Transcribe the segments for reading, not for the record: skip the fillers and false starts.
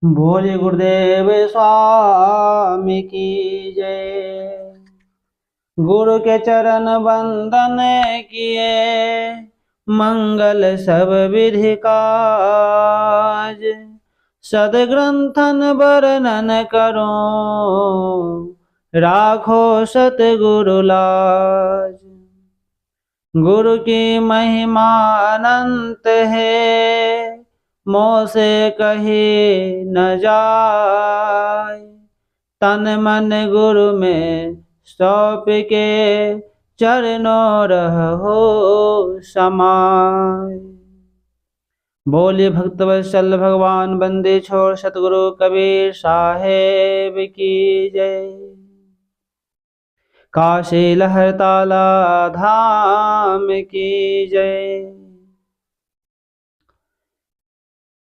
भोले गुरुदेव स्वामी की जय। गुरु के चरण वंदन किए, मंगल सब विधि काज। सदग्रंथन वर्णन करो, राखो सतगुरु लाज। गुरु की महिमा अनंत है, मोह से कही न जाए। तन मन गुरु में सौंप के, चरणों रहो समाए। बोले भक्तवत्सल भगवान बंदे छोड़ सतगुरु कबीर साहेब की जय। काशी लहरताला धाम की जय।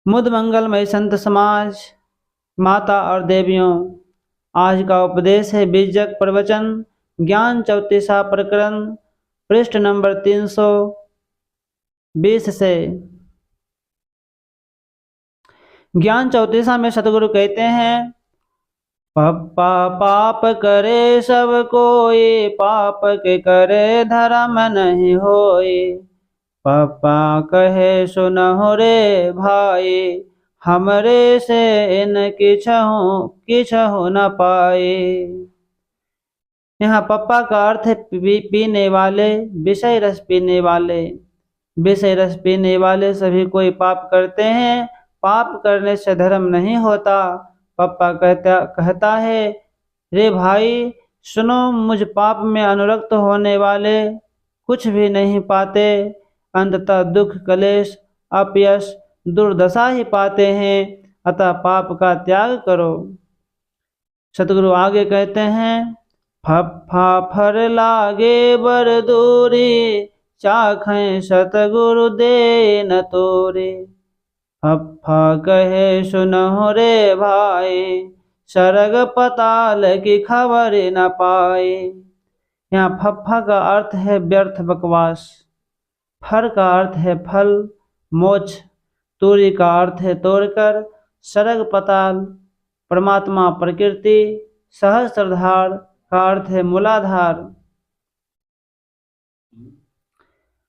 मुद मंगलमय संत समाज, माता और देवियों, आज का उपदेश है बीजक प्रवचन ज्ञान चौतीसा प्रकरण पृष्ठ नंबर 320 से। ज्ञान चौतीसा में सतगुरु कहते हैं, पप्पा पाप करे सब कोई, पाप के करे धर्म नहीं होई। पप्पा कहे सुनहो रे भाई, हमरे से इन किछहु न पाए। यहाँ पप्पा का अर्थ है पीने वाले, विषय रस पीने वाले। विषय रस पीने वाले सभी कोई पाप करते हैं, पाप करने से धर्म नहीं होता। पप्पा कहता है, रे भाई सुनो, मुझ पाप में अनुरक्त होने वाले कुछ भी नहीं पाते, अंततः दुख क्लेश अपयश दुर्दशा ही पाते हैं। अतः पाप का त्याग करो। सतगुरु आगे कहते हैं, फफा फर लागे बर दूरी, चाखें सतगुरु दे न तोरे। फफा कहे सुनहो रे भाई, सरग पताल की खबर न पाए। यहाँ फफा का अर्थ है व्यर्थ बकवास, फर का अर्थ है फल मोक्ष, तूरी का अर्थ है तोड़कर, सरग पताल परमात्मा प्रकृति, सहस्त्रधार का अर्थ है मूलाधार।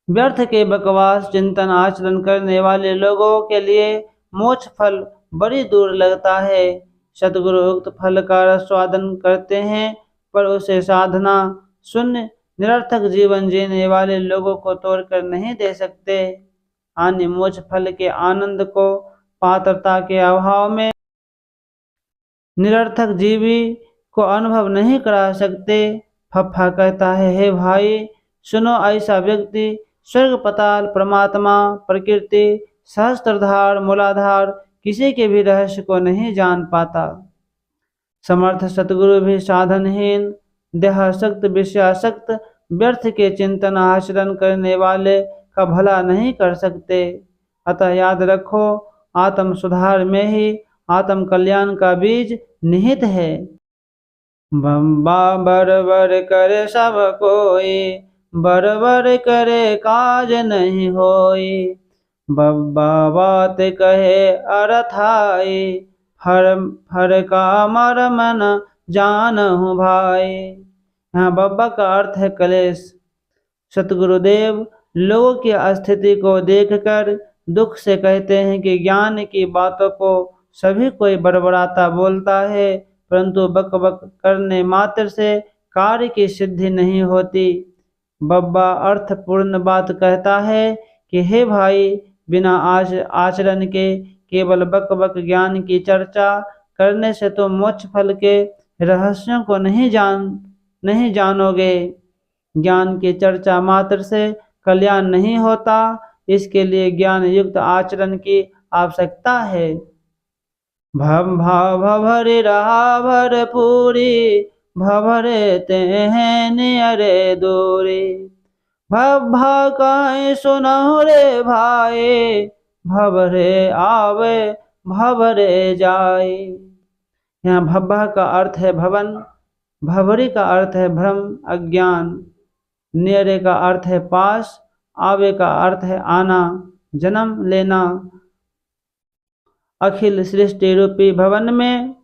व्यर्थ के बकवास चिंतन आचरण करने वाले लोगों के लिए मोक्ष फल बड़ी दूर लगता है। सतगुरु उक्त फल का आस्वादन करते हैं, पर उसे साधना शून्य निरर्थक जीवन जीने वाले लोगों को तोड़कर नहीं दे सकते। अन्य मोक्ष फल के आनंद को पात्रता के अभाव में निरर्थक जीवी को अनुभव नहीं करा सकते। फफा कहता है, हे भाई सुनो, ऐसा व्यक्ति स्वर्ग पताल परमात्मा प्रकृति सहस्त्रधार मूलाधार किसी के भी रहस्य को नहीं जान पाता। समर्थ सतगुरु भी साधनहीन देहासक्त विषयासक्त व्यर्थ के चिंतन आचरण करने वाले का भला नहीं कर सकते। अतः याद रखो, आत्म सुधार में ही आत्म कल्याण का बीज निहित है। बम्बा बरबर करे सब कोई, बरबर करे काज नहीं होई। बब्बा बात कहे अरथाई, फर का मरम न जानहु भाई। यहाँ बब्बा का अर्थ है कलेश। सतगुरुदेव लोगों की स्थिति को देखकर दुख से कहते हैं कि ज्ञान की बातों को सभी कोई बड़बड़ाता बोलता है, परंतु बक बक करने मात्र से कार्य की सिद्धि नहीं होती। बब्बा अर्थपूर्ण बात कहता है कि हे भाई, बिना आचरण के केवल बक बक ज्ञान की चर्चा करने से तो मोक्ष फल के रहस्यों को नहीं जानोगे। ज्ञान की चर्चा मात्र से कल्याण नहीं होता, इसके लिए ज्ञान युक्त आचरण की आवश्यकता है। भभरे रहा भरपूरी, भभरे ते हैं नियरे दूरी। भभा काहे सुनहु रे भाई, भवरे आवे भवरे जाए। यहाँ भब्बा का अर्थ है भवन, भवरी का अर्थ है भ्रम अज्ञान, नियरे का अर्थ है पास, आवे का अर्थ है आना जन्म लेना। अखिल सृष्टि रूपी भवन में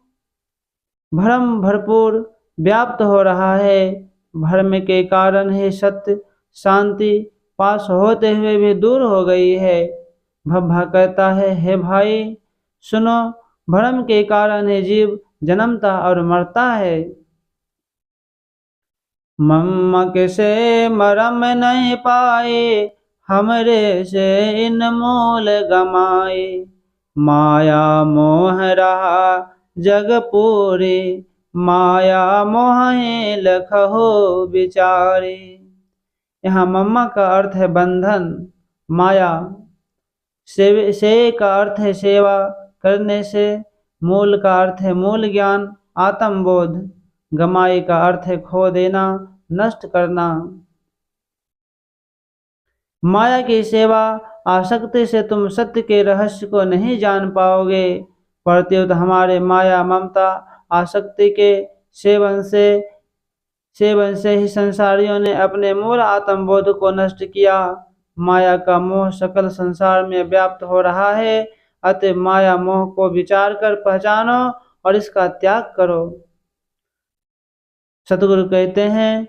भ्रम भरपूर व्याप्त हो रहा है। भ्रम के कारण ही सत्य शांति पास होते हुए भी दूर हो गई है। भव्भा कहता है, हे भाई सुनो, भ्रम के कारण ही जीव जन्मता और मरता है। मम्मक से मरम नहीं पाए, हमरे से इन मूल गमाए। माया मोह रहा जग पूरे, माया मोह लखहो बिचारे। यहाँ मम्मा का अर्थ है बंधन, माया से का अर्थ है सेवा करने से, मूल का अर्थ है मूल ज्ञान आत्मबोध, गमाई का अर्थ है खो देना नष्ट करना। माया की सेवा आसक्ति से तुम सत्य के रहस्य को नहीं जान पाओगे। प्रत्युत हमारे माया ममता आसक्ति के सेवन से ही संसारियों ने अपने मूल आत्मबोध को नष्ट किया। माया का मोह सकल संसार में व्याप्त हो रहा है, अतः माया मोह को विचार कर पहचानो और इसका त्याग करो। सतगुरु कहते हैं,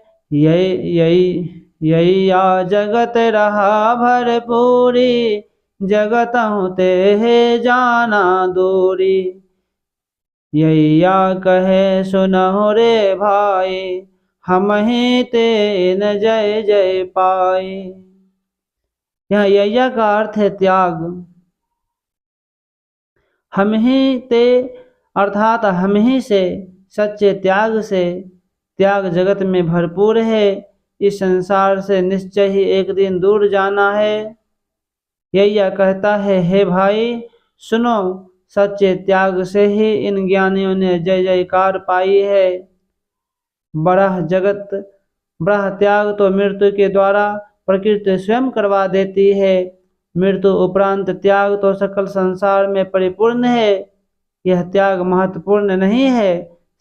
यही या जगत रहा भरपूरी, जगत ते है जाना दूरी। यही या कहे सुनहो रे भाई, हम ही ते न जय जय पाए। यहाँ यैया का अर्थ है त्याग। हम ही ते अर्थात हम ही से, सच्चे त्याग से। त्याग जगत में भरपूर है, इस संसार से निश्चय ही एक दिन दूर जाना है। यैया कहता है, हे भाई सुनो, सच्चे त्याग से ही इन ज्ञानियों ने जय जयकार पाई है। बड़ा त्याग तो मृत्यु के द्वारा प्रकृति स्वयं करवा देती है। मृत्यु उपरांत त्याग तो सकल संसार में परिपूर्ण है। यह त्याग महत्वपूर्ण नहीं है।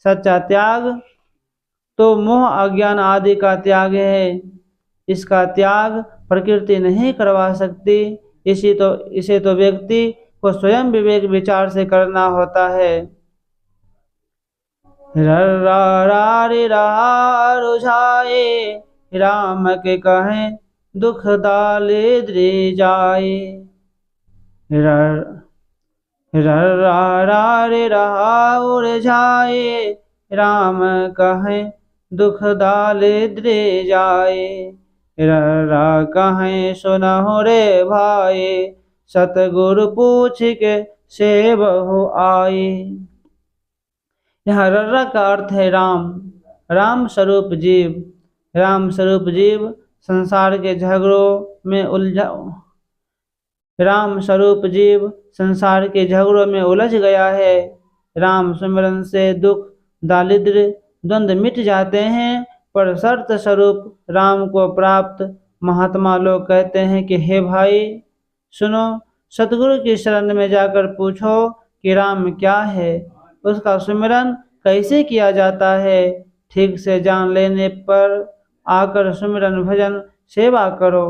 सच्चा त्याग तो मोह अज्ञान आदि का त्याग है। इसका त्याग प्रकृति नहीं करवा सकती। इसे तो व्यक्ति को स्वयं विवेक विचार से करना होता है। रुझाए राम के कहें दुख दारिद्र्य जाए। उलझाए राम कहें दुख दारिद्र्य जाए। कहें सुनहो रे भाई, सतगुरु पूछ के सेवहु आए। यहाँ रर्रा का अर्थ है राम, राम स्वरूप जीव। राम स्वरूप जीव संसार के झगड़ों में राम स्वरूप जीव संसार के झगड़ों में उलझ गया है। राम स्मरण से दुख दारिद्र्य द्वंद्व मिट जाते हैं, पर शर्त स्वरूप राम को प्राप्त महात्मा लोग कहते हैं कि हे भाई सुनो, सतगुरु की शरण में जाकर पूछो कि राम क्या है, उसका सुमिरन कैसे किया जाता है। ठीक से जान लेने पर आकर सुमिरन भजन सेवा करो।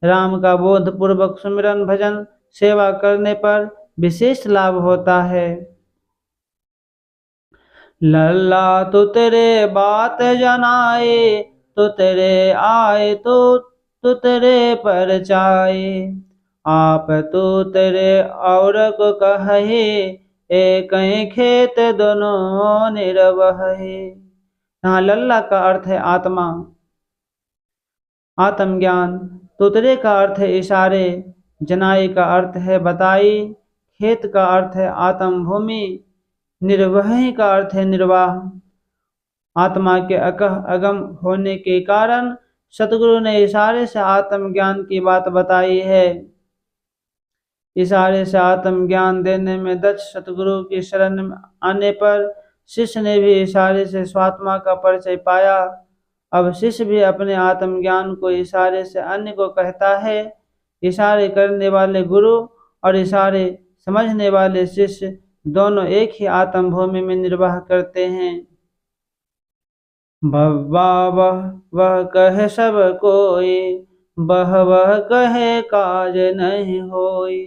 राम का बोध पूर्वक सुमिरन भजन सेवा करने पर विशेष लाभ होता है। लल्ला तो तेरे बात जनाए, तो तेरे आए तो तेरे परचाए। आप तो तेरे और को कहे, एक खेत दोनों निर्वह है। यहाँ लल्ला का अर्थ है आत्मा, आत्मज्ञान। तुतरे का अर्थ है इशारे, जनाई का अर्थ है बताई, खेत का अर्थ है आत्म भूमि, निर्वही का अर्थ है निर्वाह। आत्मा के अगम होने के कारण सतगुरु ने इशारे से आत्मज्ञान की बात बताई है। इशारे से आत्मज्ञान देने में दक्ष सतगुरु की शरण में आने पर शिष्य ने भी इशारे से स्वात्मा का परिचय पाया। अब शिष्य भी अपने आत्मज्ञान को इशारे से अन्य को कहता है। इशारे करने वाले गुरु और इशारे समझने वाले शिष्य दोनों एक ही आत्म भूमि में निर्वाह करते हैं। वह कहे सब कोई, वह कहे काज नहीं होई।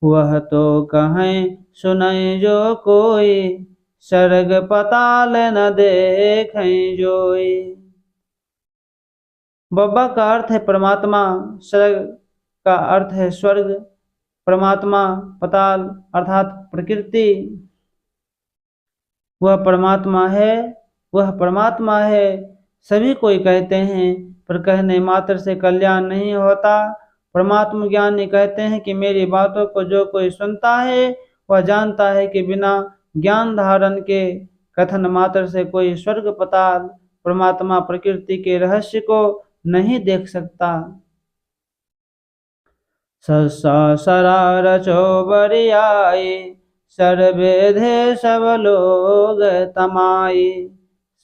वह तो कहें सुनई जो कोई, स्वर्ग पताल न देखें जोई। बब्बा का अर्थ है परमात्मा, स्वर्ग का अर्थ है स्वर्ग, परमात्मा पताल अर्थात प्रकृति। वह परमात्मा है, वह परमात्मा है, सभी कोई कहते हैं, पर कहने मात्र से कल्याण नहीं होता। परमात्मा ज्ञानी कहते हैं कि मेरी बातों को जो कोई सुनता है वह जानता है कि बिना ज्ञान धारण के कथन मात्र से कोई स्वर्ग पताल परमात्मा प्रकृति के रहस्य को नहीं देख सकता। ससा सरार चौबरियाए, सर्वेधे सब लोग तमाई।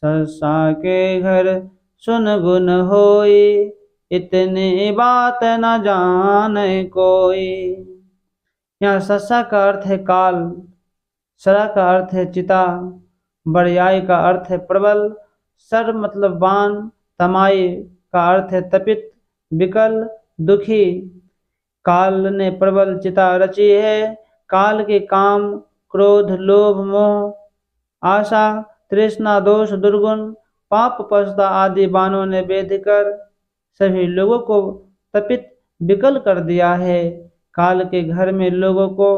ससा के घर सुन गुन होई, इतनी बात न जाने कोई। यहाँ ससा का अर्थ है काल, सरा का अर्थ है चिता, बरियाई का अर्थ है प्रबल, सर मतलब बाण, तमाई का अर्थ है तपित, विकल, दुखी। काल ने प्रबल चिता रची है। काल के काम, क्रोध, लोभ, मोह, आशा, तृष्णा, दोष, दुर्गुण, पाप, पछता आदि बाणों ने वेध कर सभी लोगों को तपित विकल कर दिया है। काल के घर में लोगों को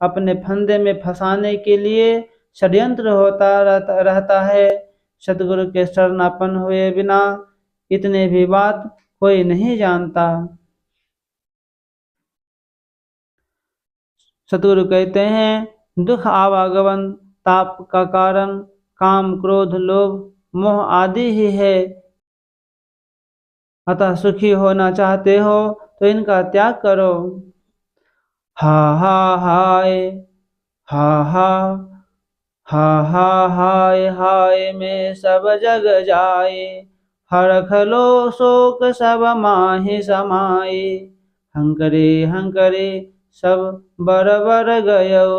अपने फंदे में फंसाने के लिए षड्यंत्र होता रहता है। सतगुरु के शरणापन्न हुए बिना इतने भी बात कोई नहीं जानता। सतगुरु कहते हैं दुख आवागमन ताप का कारण काम, क्रोध, लोभ, मोह आदि ही है। अतः सुखी होना चाहते हो तो इनका त्याग करो। हा हा हाय, हा हा, हा हा हाय हाय में सब जग जाए, हरख लो शोक सब माहि समाए। हंकरे हंकरे सब बर गयो,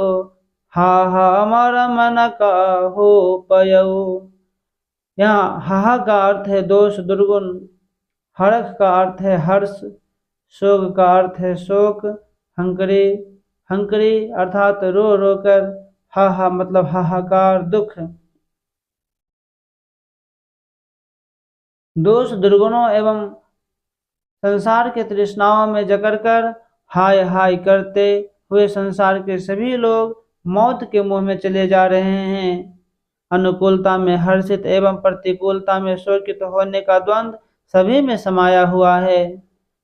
हा हा मरम न काहू पयो। यहाँ हा का अर्थ है दोष दुर्गुण, हर्ष का अर्थ है हर्ष, शोक का अर्थ है शोक, हंकरे हंकरे अर्थात रो रो कर, हा मतलब हाहाकार दुख। दोष दुर्गुणों एवं संसार के तृष्णाओं में जकड़कर हाय हाय करते हुए संसार के सभी लोग मौत के मुंह में चले जा रहे हैं। अनुकूलता में हर्षित एवं प्रतिकूलता में शोकित होने का द्वंद्व सभी में समाया हुआ है।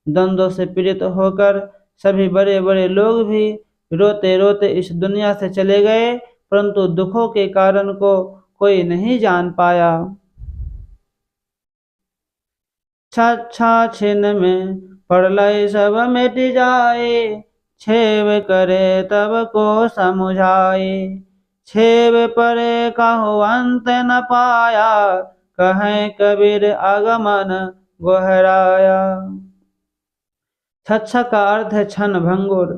द्वंद्वों से पीड़ित होकर सभी बड़े बड़े लोग भी रोते रोते इस दुनिया से चले गए, परंतु दुखों के कारण को कोई नहीं जान पाया। छा छिन में प्रलय सब मिट जाए, छेव करे तब को समुझाए। छेव परे कहु अंत न पाया, कहें कबीर आगमन गोहराया। छच्छा का अर्थ है क्षण भंगुर,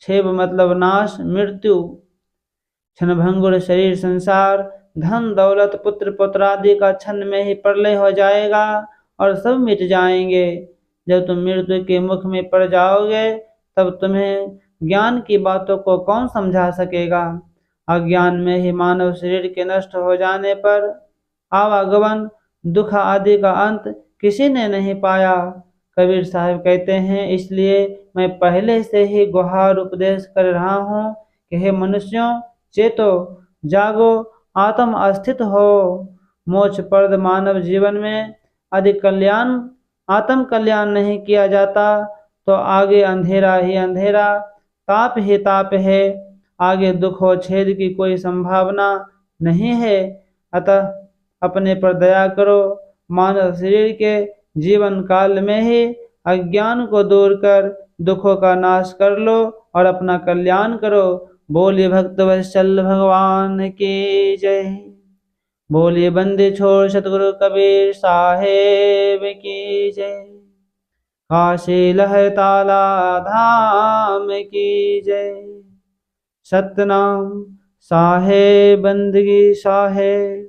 छेव मतलब नाश, मृत्यु। क्षण भंगुर शरीर संसार, धन दौलत पुत्र पुत्रादि का क्षण में ही प्रलय हो जाएगा और सब मिट जाएंगे। जब तुम मृत्यु के मुख में पड़ जाओगे तब तुम्हें ज्ञान की बातों को कौन समझा सकेगा। अज्ञान में ही मानव शरीर के नष्ट हो जाने पर आवागमन दुख आदि का अंत किसी ने नहीं पाया। कबीर साहब कहते हैं इसलिए मैं पहले से ही गुहार उपदेश कर रहा हूँ कि हे मनुष्यों चेतो, जागो, आत्म अस्थित हो। मोक्ष प्रद मानव जीवन में अधिक कल्याण आत्म कल्याण नहीं किया जाता तो आगे अंधेरा ही अंधेरा, ताप ही ताप है, आगे दुख और छेद की कोई संभावना नहीं है। अतः अपने पर दया करो, मानव शरीर के जीवन काल में ही अज्ञान को दूर कर दुखों का नाश कर लो और अपना कल्याण करो। बोलिए भक्त वत्सल भगवान की जय। बोलिए बंदी छोड़ सतगुरु कबीर साहेब की जय। काशी लहताला धाम की जय। सतनाम साहेब बंदगी साहेब।